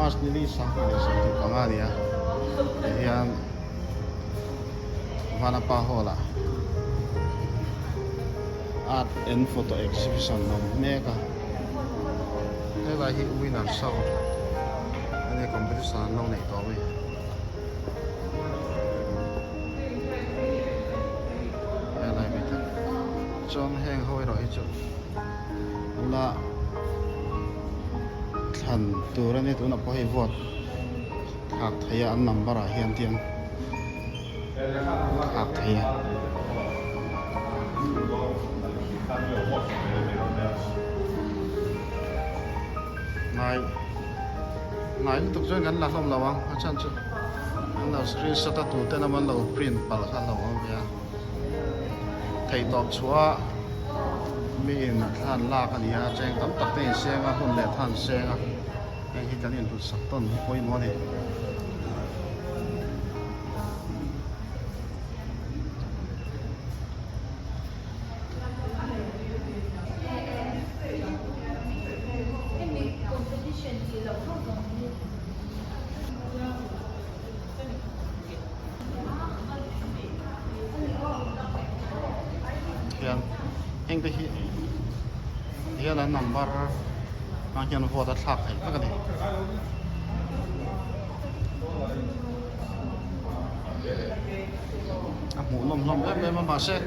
Mas nili sang ni sakti pangania hian vana pa hola art and photo exhibition nom mega hela hi winner sau ani competition long nei to wi hela mi ta chon heng hoi ro hi chu la than turani tuna po hi vote hak thaya an number a hian tiang hak thaya nai tuk join kan la hlom lawang achan chu an lo screenshot tu te na man lo print pal kha lo ang ya thei top chua mi in than la kan ya cheng tam tak te senga hun le than senga ai hi kan in ru sak ton poi mo ni anh thấy hiện là number mang hiện vô đã sạc hết các cái mũ lồng em mà sẽ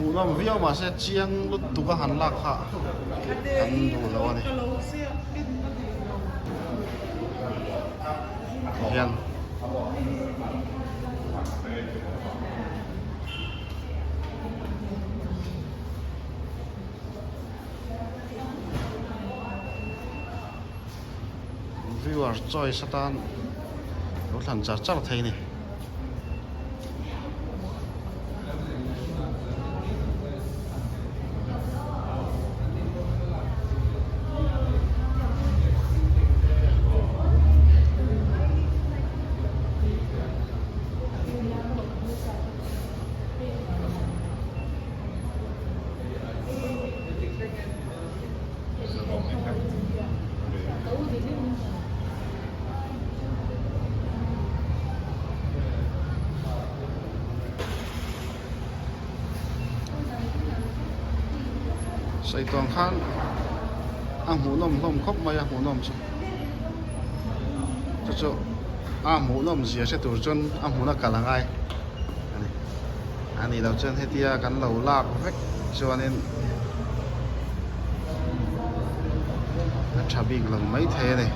mũ lồng video mà sẽ chiang lúc tụ cái hành lạc hạ hành đủ lâu này hiện viewer choice satan lúc thằng chặt chắc là thấy này sai tuang khan ang hmu nom khop mai a hmu nom chu a hmu nom zia se tur chon a hmu na kalangai ani lo chen hetia kan lo lak vek chuanin a thabik lang mai the ne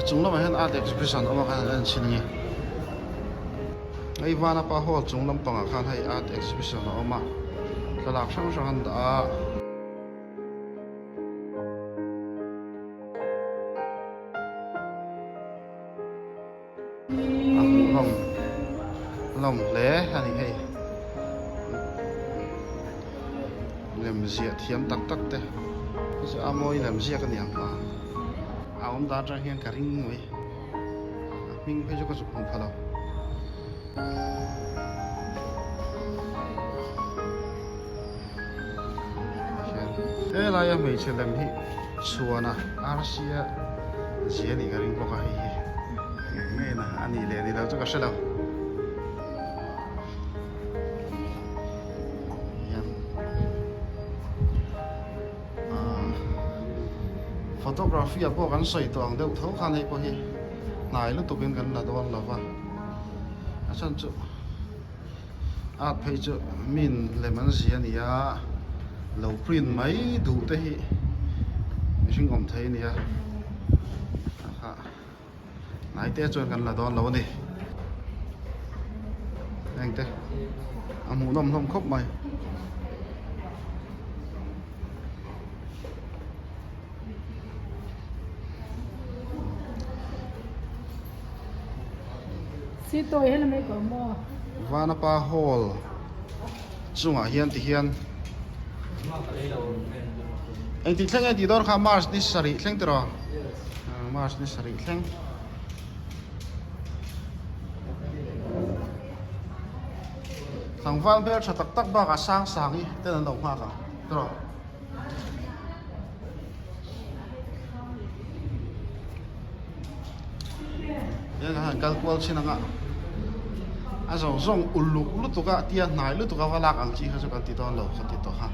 chung lam hen art exhibition oma khan an chini ai vana pa hall chung lam panga khan hai art exhibition oma thalak sang sang han da lom le ani hei lem zia thiam tak tak te chu amoi lem zia ka niam pa ông ta ra hiện cả ring người mình phải cho cái chụp phalo thế là em mình sẽ làm hi xua na Asia gì này cái ring có cái nghe na anh đi lên đi đâu cho cái sao đâu photography po kan soi tong deuh tho khan hei po hi nai lu tukin kan la don lova achan chu art phei chu min lemon zia nia lo print mai du te hi mihring om thei nia ha nãy té chuan kan la don lo ni anh té amu nom nom khop mai si tôi hay là mấy cậu mua Vanapa Hall chunga hian ti hian anh ti thleng ai ti dor kha Mars ni sari thleng tero Mars ni sari thleng thằng Văn bây giờ tắc tắc ba cả sang sáng đi tên là đồng hoa cả rồi đây là hàng calcul xin anh ạ anh rong rong ulu ulu tu cả tiền này ulu tu cả vào lạc anh chỉ hay cho cái tiền đó lâu cái tiền đó ha